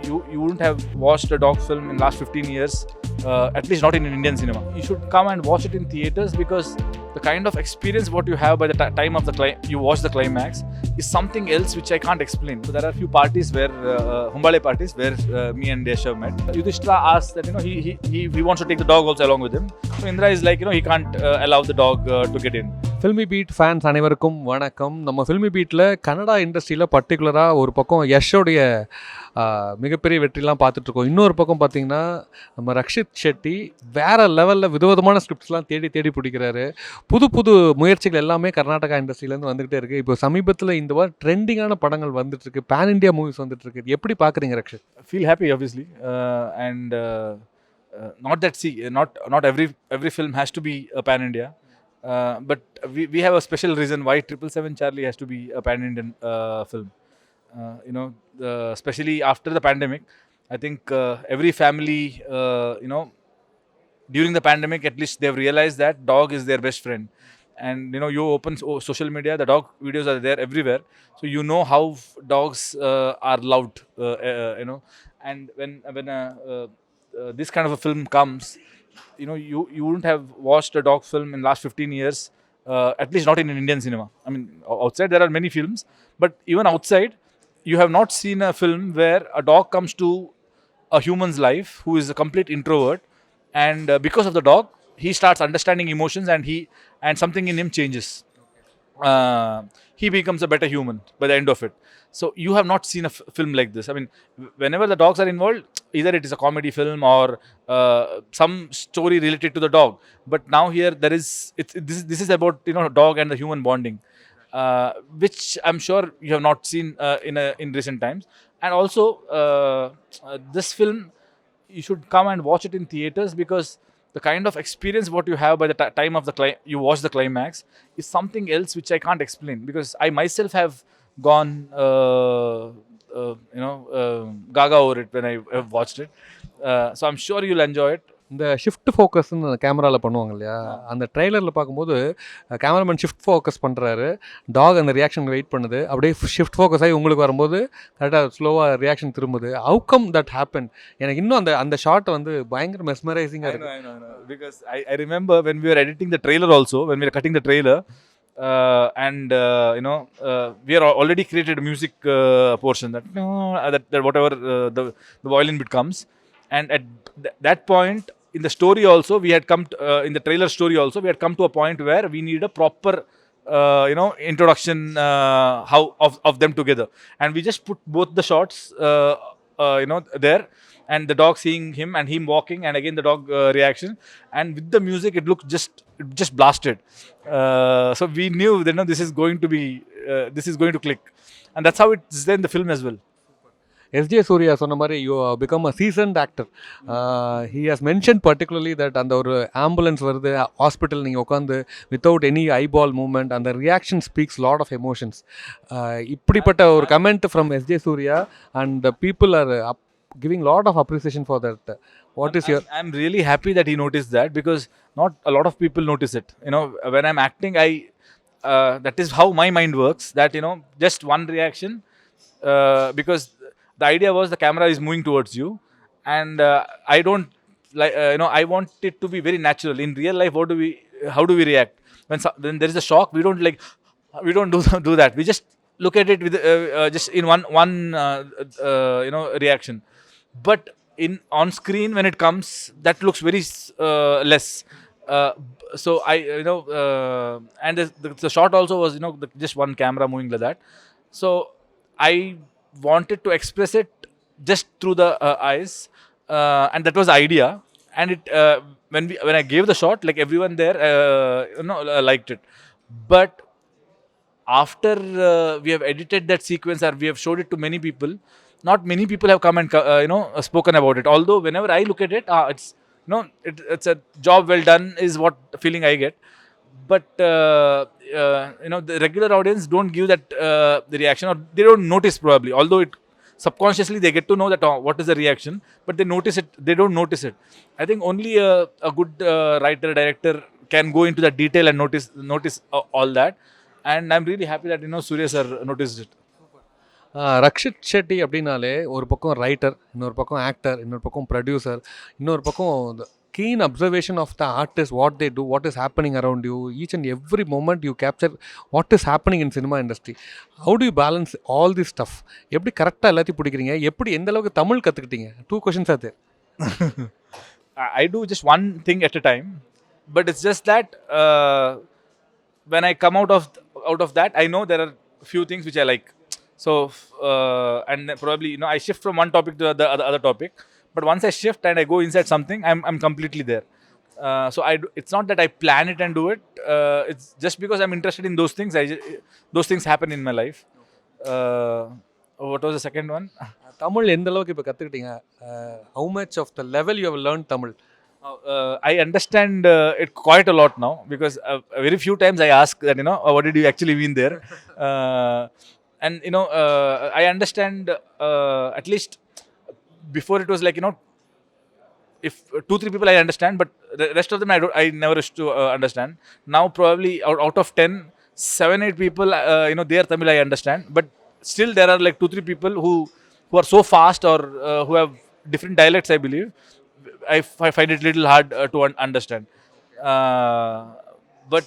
you wouldn't have watched a dog film in last 15 years, at least not in Indian cinema. You should come and watch it in theaters, because the kind of experience what you have by the time of you watch the climax is something else which I can't explain. So there are a few parties where Humbale parties where me and Deshav met. Yudhishthira asked that he wants to take the dog also along with him. So Indra is like he can't allow the dog to get in. Filmibeat fans அனைவருக்கும் வணக்கம். நம்ம ஃபில்மி பீட்டில் கன்னடா இண்டஸ்ட்ரியில் பர்டிகுலராக ஒரு பக்கம் யஷோடைய மிகப்பெரிய வெற்றிலாம் பார்த்துட்ருக்கோம். இன்னொரு பக்கம் பார்த்திங்கன்னா நம்ம ரக்ஷித் ஷெட்டி வேறு லெவலில் விதவிதமான ஸ்கிரிப்ட்ஸ்லாம் தேடி பிடிக்கிறாரு. புது புது முயற்சிகள் எல்லாமே கர்நாடகா இண்டஸ்ட்ரியிலேருந்து வந்துக்கிட்டே இருக்குது. இப்போ சமீபத்தில் இந்த வாரம் ட்ரெண்டிங்கான படங்கள் வந்துட்டுருக்கு, பேன் இண்டியா மூவிஸ் வந்துட்டுருக்கு. எப்படி பார்க்குறீங்க Rakshit? Feel happy obviously, and not that not every film has to be a pan India. But we have a special reason why 777 Charlie has to be a pan-Indian film. Especially after the pandemic, I think every family, during the pandemic, at least they've realized that dog is their best friend. And you open social media, the dog videos are there everywhere, so you know how dogs are loved. And when this kind of a film comes, you wouldn't have watched a dog film in last 15 years, at least not in Indian cinema. I mean, outside there are many films, but even outside, you have not seen a film where a dog comes to a human's life who is a complete introvert, and because of the dog, he starts understanding emotions, and something in him changes. He becomes a better human by the end of it. So you have not seen a film like this. I mean, whenever the dogs are involved, either it is a comedy film or some story related to the dog. But now here this is about dog and the human bonding, which I'm sure you have not seen in recent times. And also this film, you should come and watch it in theaters, because the kind of experience what you have by the time of you watch the climax is something else which I can't explain, because I myself have gone gaga over it when I have watched it. So I'm sure you'll enjoy it. இந்த shift ஃபோக்கஸ்ன்னு கேமராவில் பண்ணுவாங்க இல்லையா, அந்த ட்ரெய்லரில் பார்க்கும்போது cameraman shift focus பண்ணுறாரு, dog அந்த ரியாக்ஷன் வெயிட் பண்ணுது, அப்படியே ஷிஃப்ட் ஃபோக்கஸ் ஆகி உங்களுக்கு வரும்போது கரெக்டாக ஸ்லோவாக ரியாக்ஷன் திரும்புது. How come that happen? எனக்கு இன்னும் அந்த ஷாட் வந்து பயங்கர மெஸ்மரைசிங்காக இருக்குது. Because I remember when we were editing the trailer also, when we were cutting the trailer, we are already created a music portion that whatever the violin bit comes, and at that point in the story also we had come to, in the trailer story also we had come to a point where we need a proper introduction how of them together, and we just put both the shots there, and the dog seeing him and him walking, and again the dog reaction, and with the music it looked just blasted. So we knew that this is going to click, and that's how it's there in the film as well. SJ Suriya சொன்ன மாதிரி you become a seasoned actor. He has mention particularly that அந்த ஒரு ambulance வருது, hospital நீங்கள் உட்காந்து without any eyeball moment, அந்த reaction speaks lot of emotions. இப்படிப்பட்ட ஒரு comment from SJ Suriya, and the people are giving lot of appreciation for that. What is your... I'm really happy that he noticed that, because not a lot of people notice it. When I'm acting, that is how my mind works, that just one reaction, because the idea was the camera is moving towards you, and I don't like I want it to be very natural. In real life, how do we react when there is a shock? We don't do that. We just look at it with just in one reaction. But on screen, when it comes, that looks very less. So and the shot also was just one camera moving like that. So I wanted to express it just through the eyes, and that was the idea. And it when I gave the shot, like everyone there liked it. But after we have edited that sequence, or we have showed it to many people, not many people have come and spoken about it. Although whenever I look at it, it's a job well done is what feeling I get. But the regular audience don't give that the reaction, or they don't notice probably. Although it subconsciously they get to know that what is the reaction, but they don't notice it. I think only a good writer, director can go into that detail and notice all that. And I'm really happy that Surya sir noticed it. Rakshit Shetty அப்படின்னாலே ஒரு பக்கம் writer, இன்னொரு பக்கம் actor, இன்னொரு பக்கம் producer, இன்னொரு பக்கம் keen observation of the artist, what they do, what is happening around you, each and every moment you capture what is happening in cinema industry. How do you balance all this stuff? எப்படி கரெக்டாக எல்லாத்தையும் பிடிக்கிறீங்க, எப்படி எந்த அளவுக்கு Tamil கற்றுக்கிட்டீங்க? 2 questions are there. I do just one thing at a time, but it's just that when I come out of that, I know there are few things which I like. So and then probably I shift from one topic to the other topic. But once I shift and I go inside something, I'm completely there. So it's not that I plan it and do it. It's just because I'm interested in those things. Those things happen in my life. What was the second one? Tamil எந்த அளவுக்கு இப்போ கற்றுக்கிட்டீங்க? How much of the level you have learned Tamil? I understand it quite a lot now, because very few times I ask that, what did you actually mean there? And I understand at least. Before it was like, if 2-3 people I understand, but the rest of them I never used to understand. Now probably out of 10, 7-8 people their Tamil I understand, but still there are like 2-3 people who are so fast, or who have different dialects, I believe. I find it little hard to understand. But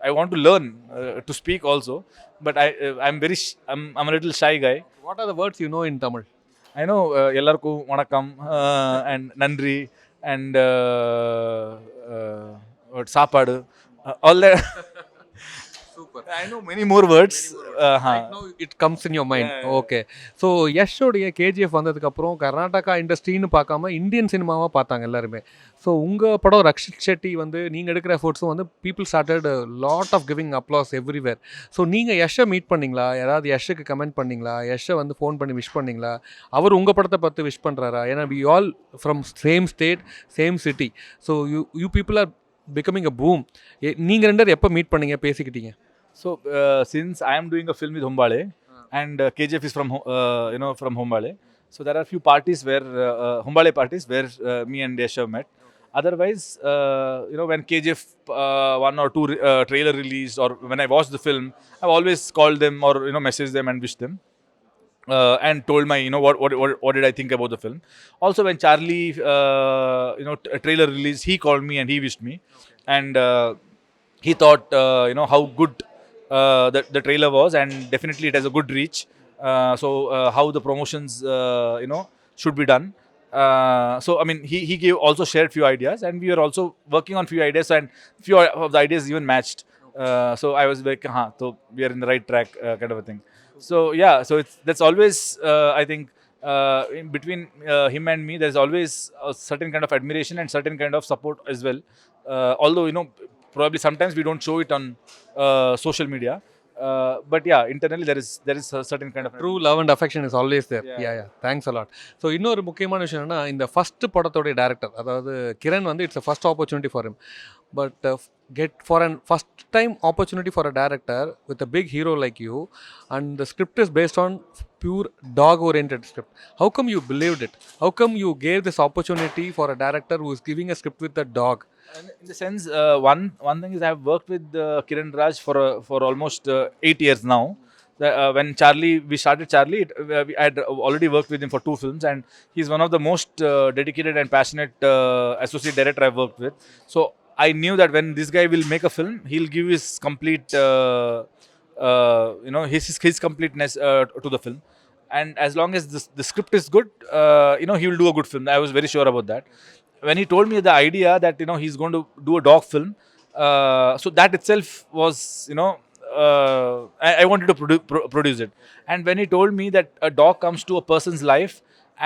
I want to learn to speak also, but I'm a little shy guy. What are the words you know in Tamil? I know ellarkum vanakkam and nandri and saapadu, all that. Super. I know many more words. Right now it comes in your mind. Okay. So யஷோடைய KGF வந்ததுக்கப்புறம் கர்நாடகா இண்டஸ்ட்ரின்னு பார்க்காம Indian சினிமாவாக பார்த்தாங்க எல்லாருமே. So உங்கள் படம் ரக்ஷித் ஷெட்டி வந்து நீங்கள் எடுக்கிற எஃபோர்ட்ஸும் வந்து people started lot of giving applause everywhere. So நீங்கள் யஷை மீட் பண்ணிங்களா? யாராவது யஷுக்கு கமெண்ட் பண்ணிங்களா? யஷை வந்து ஃபோன் பண்ணி விஷ் பண்ணிங்களா? அவர் உங்கள் படத்தை பார்த்து விஷ் பண்ணுறாரா? ஏன்னா we all from same state, same city. So you people are becoming a boom. நீங்கள் ரெண்டு எப்போ மீட் பண்ணீங்க, பேசிக்கிட்டீங்க? So since I am doing a film with Hombale, and KGF is from from Hombale, so there are few parties where Hombale parties where me and Desha met. Otherwise, when KGF 1 or 2 trailer released, or when I watched the film, I've always called them or messaged them and wished them. And told my what did I think about the film. Also, when Charlie a trailer released, he called me and he wished me, and he thought how good the trailer was, and definitely it has a good reach. So how the promotions should be done. So I mean, he also shared few ideas, and we were also working on few ideas, and few of the ideas even matched. So I was like, so we are in the right track, kind of a thing. So yeah, so that's always I think in between him and me, there's always a certain kind of admiration and certain kind of support as well. Although probably sometimes we don't show it on social media, but yeah, internally there is a certain kind of true love and affection is always there. Yeah. Thanks a lot. So இன்னொரு முக்கியமான விஷயம் என்னன்னா, இந்த first படத்தோட director, அதாவது கிரண் வந்து it's a first opportunity for him, but get for an first time opportunity for a director with a big hero like you, and the script is based on pure dog oriented script. How come you believed it? How come you gave this opportunity for a director who is giving a script with a dog? In the sense, one thing is I have worked with Kiran Raj for almost 8 years now. When we started Charlie, I had already worked with him for 2 films, and he's one of the most dedicated and passionate associate director I've worked with. So I knew that when this guy will make a film, he'll give his complete his completeness to the film. And as long as the script is good, he will do a good film. I was very sure about that. When he told me the idea that he's going to do a dog film, so that itself was I wanted to produce it. And when he told me that a dog comes to a person's life,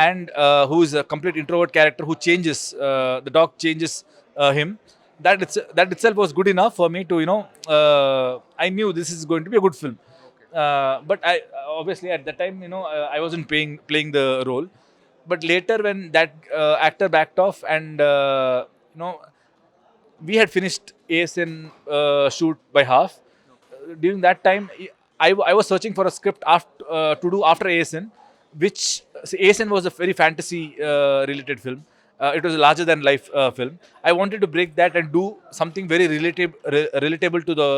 and who is a complete introvert character who changes, the dog changes him, that itself was good enough for me to I knew this is going to be a good film. But I obviously at that time I wasn't playing the role. But later, when that actor backed off, and we had finished ASN shoot by half. During that time, I was searching for a script to do after ASN, which ASN was a very fantasy related film. It was a larger than life film. I wanted to break that and do something very relatable to the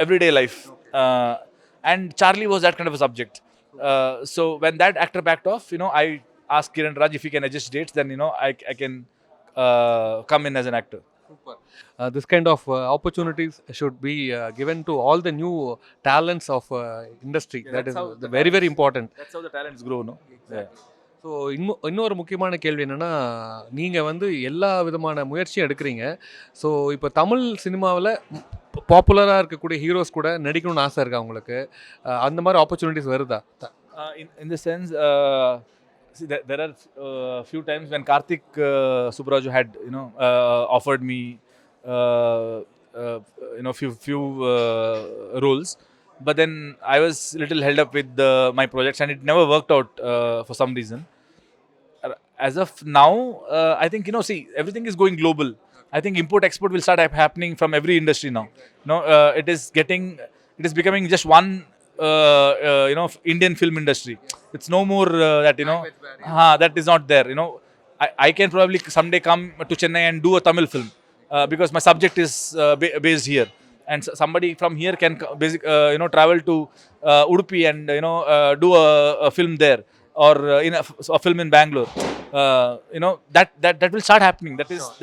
everyday life. and Charlie was that kind of a subject. So when that actor backed off, I asked Kiran Raj if he can adjust dates. Then I can come in as an actor. Super. This kind of opportunities should be given to all the new talents of industry. Yeah, that that's is how the very very talents- important. That's how the talents grow, no? Yeah. So இன்னொரு முக்கியமான கேள்வி என்னென்னா, நீங்கள் வந்து எல்லா விதமான முயற்சியும் எடுக்கிறீங்க. ஸோ இப்போ தமிழ் சினிமாவில் பாப்புலராக இருக்கக்கூடிய ஹீரோஸ் கூட நடிக்கணும்னு ஆசை இருக்கா உங்களுக்கு? அந்த மாதிரி ஆப்பர்ச்சுனிட்டிஸ் வருதா? In the sense, see, there are few times when Karthik Subraju had offered me few roles, but then I was little held up with my projects, and it never worked out for some reason. As of now, I think see, everything is going global. I think import export will start happening from every industry now. It is becoming just one Indian film industry. It's no more that that is not there. I can probably someday come to Chennai and do a Tamil film because my subject is based here, and somebody from here can travel to Udupi and do a film there, or in a film in Bangalore. That will start happening.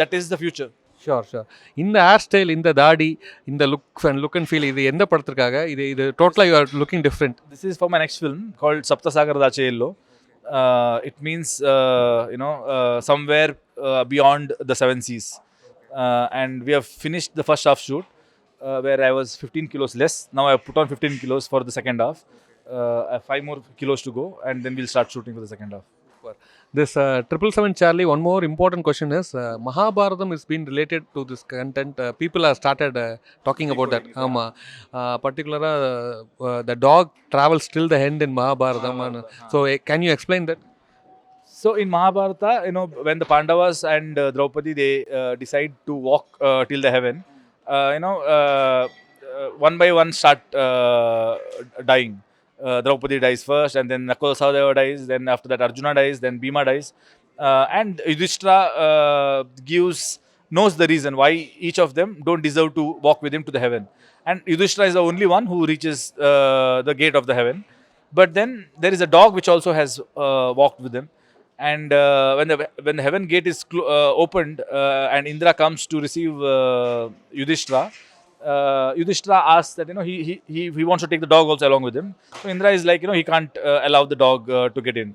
That is the future. Sure sure. இந்த hair style, இந்த தாடி, இந்த look and feel, இது எந்த படத்திற்காக? இது டோட்டலாக you are looking different. This is for my next film called Saptasagar Dacheyello. It means somewhere beyond the seven seas, and we have finished the first half shoot where I was 15 kilos less. Now I have put on 15 kilos for the second half. I have 5 more kilos to go, and then we'll start shooting for the second half. This 777 Charlie, one more important question is, Mahabharatam is being related to this content. People have started talking about that. Particularly, the dog travels till the end in Mahabharatam. So, can you explain that? So in Mahabharata, when the Pandavas and Draupadi, they decide to walk till the heaven, one by one start dying. Draupadi dies first, and then Nakula Sahadeva dies, then after that Arjuna dies, then Bhima dies, and Yudhishthira knows the reason why each of them don't deserve to walk with him to the heaven, and Yudhishthira is the only one who reaches the gate of the heaven. But then there is a dog which also has walked with him, and when the heaven gate is opened, and Indra comes to receive Yudhishthira, Yudhishthira asks that he wants to take the dog also along with him. So Indra is like he can't allow the dog to get in.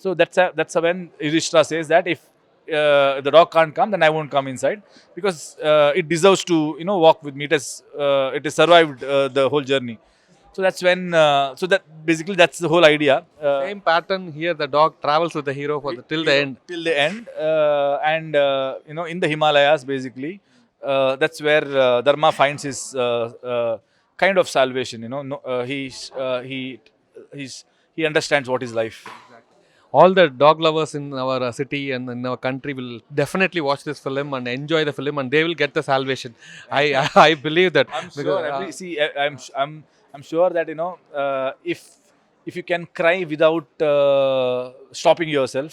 So that's when Yudhishthira says that if the dog can't come, then I won't come inside, because it deserves to walk with me. It has survived the whole journey. So that's when so that basically that's the whole idea. Same pattern here. The dog travels with the hero till the end. Till the end, and in the Himalayas, basically. That's where Dharma finds his kind of salvation. He understands what is life. All the dog lovers in our city and in our country will definitely watch this film and enjoy the film, and they will get the salvation. I believe that. I'm sure. I'm sure that if you can cry without stopping yourself,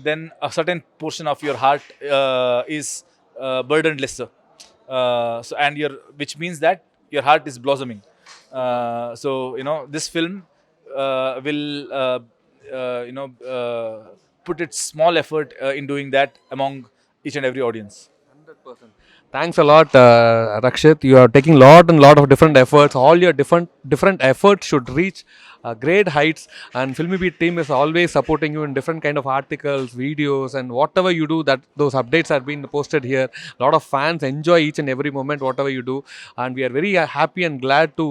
then a certain portion of your heart is burdened lesser. Which means that your heart is blossoming. So this film will put its small effort in doing that among each and every audience. 100%. Thanks a lot, Rakshit. You are taking lot of different efforts. All your different efforts should reach great heights, and Filmy Beat team is always supporting you in different kind of articles, videos, and whatever you do, that those updates are being posted here. A lot of fans enjoy each and every moment whatever you do, and we are very happy and glad to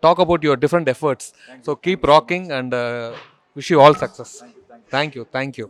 talk about your different efforts. So keep rocking, and wish you all success. Thank you.